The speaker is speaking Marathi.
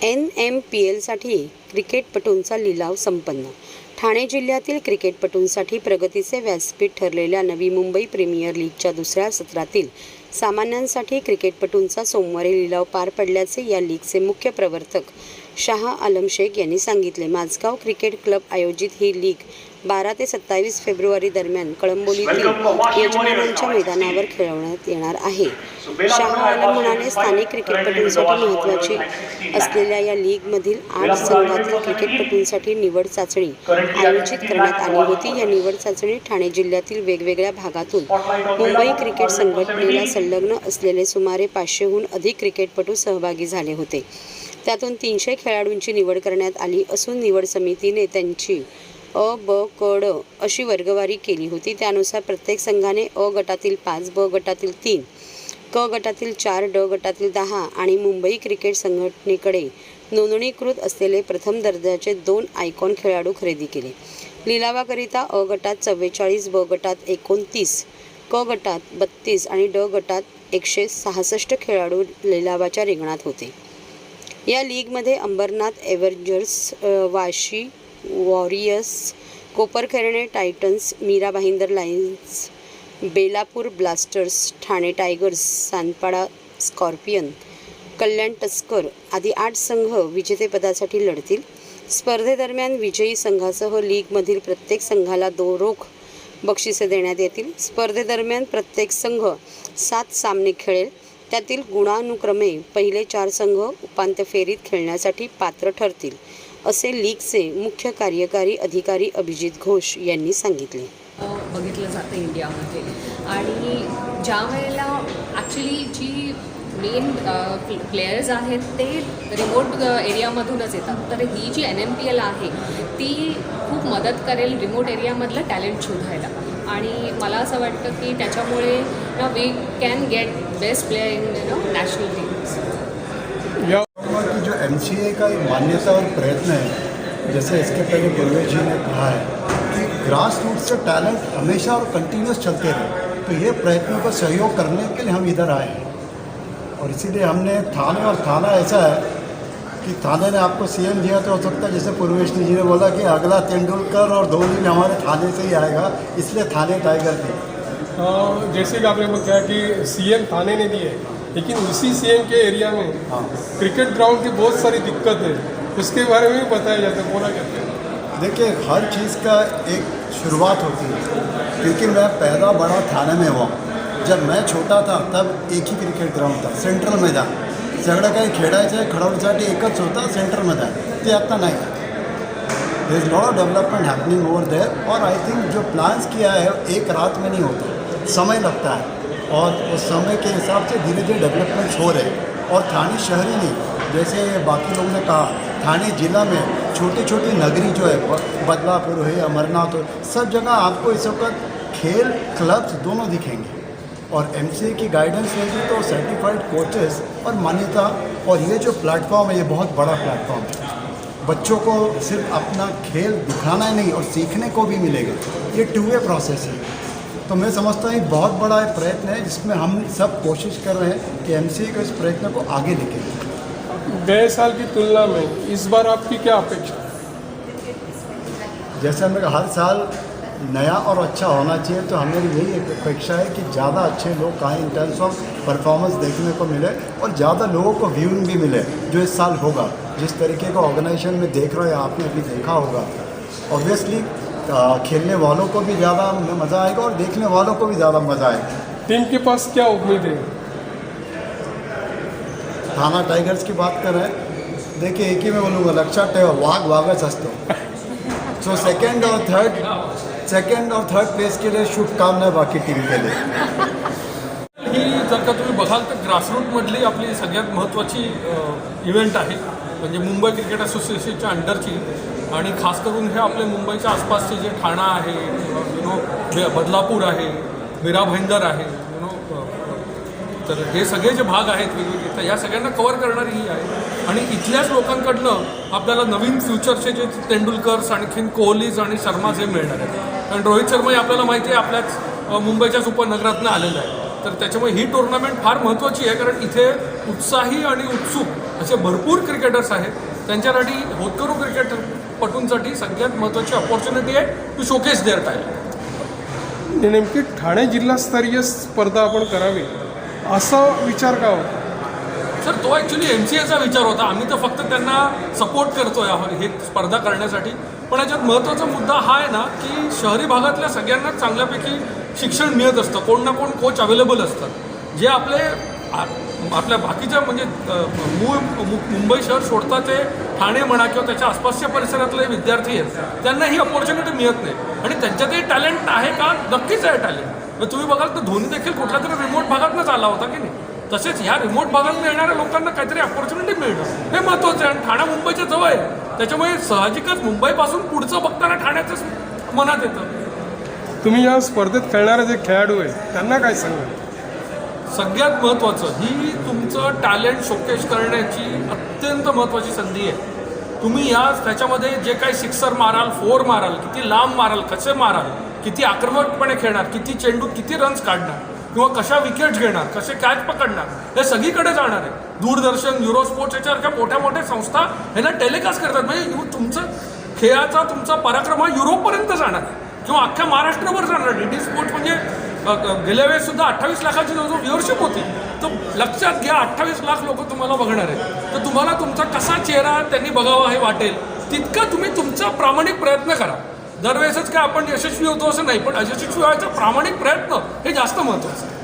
NMPLसाठी क्रिकेटपटूंचा लिलाव संपन्न. ठाणे जिल्ह्यातील क्रिकेटपटूंसाठी प्रगतीचे व्यासपीठ ठरलेल्या नवी मुंबई प्रीमियर लीगच्या दुसऱ्या सत्रातील सामन्यांसाठी क्रिकेटपटूंचा सोमवारी लिलाव पार पडल्याचे या लीगचे मुख्य प्रवर्तक शाह आलम शेख यांनी सांगितले. माझगाव क्रिकेट क्लब आयोजित ही लीग 12 ते 27 फेब्रुवारी दरम्यान कळंबोलीतील यजमानांच्या मैदानावर खेळवण्यात येणार आहे. शाह आलम म्हणाले, स्थानिक क्रिकेटपटूंसाठी महत्त्वाची असलेल्या या लीगमधील 8 संघातील क्रिकेटपटूंसाठी निवड चाचणी आयोजित करण्यात आली होती. या निवड चाचणीत ठाणे जिल्ह्यातील वेगवेगळ्या भागातून मुंबई क्रिकेट संघटनेला संलग्न असलेले सुमारे 500हून अधिक क्रिकेटपटू सहभागी झाले होते. त्यातून 300 खेळाडूंची निवड करण्यात आली असून निवड समितीने त्यांची अ, ब, क, ड अशी वर्गवारी केली होती. त्यानुसार प्रत्येक संघाने अ गटातील 5, ब गटातील 3, क गटातील 4, ड गटातील 10 आणि मुंबई क्रिकेट संघटनेकडे नोंदणीकृत असलेले प्रथम दर्जाचे 2 आयकॉन खेळाडू खरेदी केले. लिलावाकरिता अ गटात 44, ब गटात 29, क गटात 32 आणि ड गटात 166 खेळाडू लिलावाच्या रिंगणात होते. या लीगमध्ये Ambernath Avengers, Vashi Warriors, Koparkhairane Titans, Mira Bhayandar Lions, Belapur Blasters, Thane Tigers, Sanpada Scorpion, Kalyan Tusker आदी 8 संघ विजेतेपदासाठी लढतील. स्पर्धेदरम्यान विजयी संघासह लीगमधील प्रत्येक संघाला 2 रोख बक्षिसे देण्यात येतील. स्पर्धेदरम्यान प्रत्येक संघ 7 सामने खेळेल. त्यातील गुणानुक्रमे पहिले 4 संघ उपांत्य फेरीत खेळण्यासाठी पात्र ठरतील, असे लीगचे मुख्य कार्यकारी अधिकारी अभिजित घोष यांनी सांगितले. बघितलं जातं इंडियामध्ये आणि ज्या वेळेला ॲक्च्युली जी मेन प्लेयर्स आहेत ते रिमोट एरियामधूनच येतात, तर ही जी NMPL आहे ती खूप मदत करेल रिमोट एरियामधलं टॅलेंट शोधायला. आणि मला असं वाटतं की त्याच्यामुळे we can get best player in national teams. की जो MCA का एक मान्यता और प्रयत्न है, जैसे इसके पहले गुरवेज जी ने कहा है कि ग्रास रूट से टैलेंट हमेशा और कंटिन्यूस चलते रहे, तो ये प्रयत्नों को सहयोग करने के लिए हम इधर आए हैं. और इसीलिए हमने थाने, और थाना ऐसा है कि थाने ने आपको CM दिया तो हो सकता है जैसे पूर्वेश जी ने बोला कि अगला तेंदुलकर और धोनी भी हमारे थाने से ही आएगा, इसलिए थाने टाइगर थे. जैसे कि आपने बताया कि CM थाने ने दिए, लेकिन उसी CM के एरिया में क्रिकेट ग्राउंड की बहुत सारी दिक्कत है, उसके बारे में भी बताया जाता है, बोला कहते हैं. देखिए, हर चीज़ का एक शुरुआत होती है, क्योंकि मैं पैदा बड़ा थाने में हुआ. जब मैं छोटा था तब एक ही क्रिकेट ग्राउंड था, सेंट्रल मैदान. सगळं काही खेळायचं खडवण्यासाठी एकच होता, सेंट्रल मैदान. ते आता नाही. There is lot of development happening over there. और आई थिंक जो प्लान्स किया है एक रात में नहीं होता, समय लगता है, और उस समय के हिसाब से धीरे धीरे डेवलपमेंट्स हो रहे हैं. और थाने शहरी नहीं, जैसे बाकी लोगों ने कहा, थाने जिला में छोटी छोटी नगरी जो है, बदलापुर है, अमरनाथ हो, सब जगह आपको इस वक्त खेल क्लब्स दोनों दिखेंगे. और MCA की गाइडेंस रहेगी तो सर्टिफाइड कोचेस और मान्यता. और ये जो प्लेटफॉर्म है, ये बहुत बड़ा प्लेटफॉर्म है. बच्चों को सिर्फ अपना खेल दिखाना ही नहीं और सीखने को भी मिलेगा. ये 2 वे प्रोसेस है. तो मैं समझता हूँ बहुत बड़ा एक प्रयत्न है, जिसमें हम सब कोशिश कर रहे हैं कि MCA को इस प्रयत्न को आगे लेके. गए साल की तुलना में इस बार आपकी क्या अपेक्षा? जैसे हमने कहा, हर साल नया और अच्छा होना चाहिए, तो हमें यही एक अपेक्षा है कि ज़्यादा अच्छे लोग आए, इन टर्म्स ऑफ परफॉर्मेंस देखने को मिले, और ज़्यादा लोगों को व्यूइंग भी मिले, जो इस साल होगा. जिस तरीके का ऑर्गेनाइजेशन में देख रहे हैं, आपने अभी देखा होगा, ऑब्वियसली खेलने वालों को भी ज़्यादा मज़ा आएगा और देखने वालों को भी ज़्यादा मज़ा आएगा. टीम के पास क्या उम्मीद है? थाना टाइगर्स की बात कर रहे हैं. देखिए, एक ही मैं बोलूँगा, लक्षात ठेवा, वाघ वाघच असतो. सो सेकंड और थर्ड प्लेस के लिए शुभकामना बाकी टीम के लिए. ही जर का तुम्ही बघाल तर ग्रासरूटमधली आपली सगळ्यात महत्त्वाची इव्हेंट आहे, म्हणजे मुंबई क्रिकेट असोसिएशनच्या अंडरची. आणि खास करून हे आपले मुंबईच्या आसपासचे जे ठाणा आहे, बदलापूर आहे, मीरा भाईंदर आहे, तर हे सगळे जे भाग आहेत वेगवेगळे, तर या सगळ्यांना कव्हर करणारी ही आहे. आणि इथल्याच लोकांकडनं आपल्याला नवीन फ्युचरचे जे तेंडुलकर्स, आणखीन कोहलीज आणि शर्माज हे मिळणार आहेत. कारण रोहित शर्मा आपल्याला माहिती आहे आपल्याच मुंबईच्याच उपनगरातनं आलेला आहे. तर त्याच्यामुळे ही टुर्नामेंट फार महत्त्वाची आहे, कारण इथे उत्साही आणि उत्सुक असे भरपूर क्रिकेटर्स आहेत. त्यांच्यासाठी होतकरू क्रिकेटपटूंसाठी सगळ्यात महत्त्वाची अपॉर्च्युनिटी आहे टू शोकेस देअर टॅलेंट. नेमकी ठाणे जिल्हास्तरीय स्पर्धा आपण करावी असा विचार का होता? सर तो ॲक्च्युली MCAचा विचार होता. आम्ही तर फक्त त्यांना सपोर्ट करतो आहे हे स्पर्धा करण्यासाठी. पण याच्यात महत्त्वाचा मुद्दा हा आहे ना की शहरी भागातल्या सगळ्यांनाच चांगल्यापैकी शिक्षण मिळत असतं. कोण ना कोण कोच अवेलेबल असतात. जे आपल्या बाकीच्या म्हणजे मूळ मुंबई शहर सोडता ते ठाणे म्हणा किंवा त्याच्या आसपासच्या परिसरातले विद्यार्थी आहेत त्यांना ही अपॉर्च्युनिटी मिळत नाही. आणि त्यांच्यातही टॅलेंट आहे का? नक्कीच आहे टॅलेंट. तुम्ही बघाल तर धोनी देखील कुठल्या तरी रिमोट भागातनंच आला होता की नाही. तसेच ह्या रिमोट भागातून येणाऱ्या लोकांना काहीतरी अपॉर्च्युनिटी मिळणं हे महत्त्वाचं आहे. आणि ठाणा मुंबईच्या जवळ आहे त्याच्यामुळे साहजिकच मुंबईपासून पुढचं बघताना ठाण्याचंच मनात येतं. तुम्ही या स्पर्धेत खेळणारे जे खेळाडू आहेत त्यांना काय सांगाल? सगळ्यात महत्त्वाचं ही तुमचं टॅलेंट शोकेस करण्याची अत्यंत महत्त्वाची संधी आहे. तुम्ही त्याच्यामध्ये जे काही सिक्सर माराल, 4 माराल, किती लांब माराल, कसे माराल, किती आक्रमकपणे खेळणार, किती चेंडूत किती रन्स काढणार किंवा कशा विकेट्स घेणार, कसे कॅच पकडणार हे सगळीकडे जाणार आहे. दूरदर्शन, युरोस्पोर्ट्स याच्यासारख्या मोठ्या मोठ्या संस्था ह्यांना टेलिकास्ट करतात. म्हणजे तुमचं खेळाचा तुमचा पराक्रम हा युरोपपर्यंत जाणार आहे किंवा अख्ख्या महाराष्ट्रभर जाणार. DD स्पोर्ट्स म्हणजे गेल्या वेळेस सुद्धा 28 लाखाची जवळजवळ व्ह्युअरशिप होती. तर लक्षात घ्या 28 लाख लोक तुम्हाला बघणार आहेत. तर तुम्हाला तुमचा कसा चेहरा त्यांनी बघावा हे वाटेल तितकं तुम्ही तुमचा प्रामाणिक प्रयत्न करा. दरवेळेसच काय आपण यशस्वी होतो असं नाही, पण यशस्वी व्हायचा प्रामाणिक प्रयत्न हे जास्त महत्त्वाचं आहे.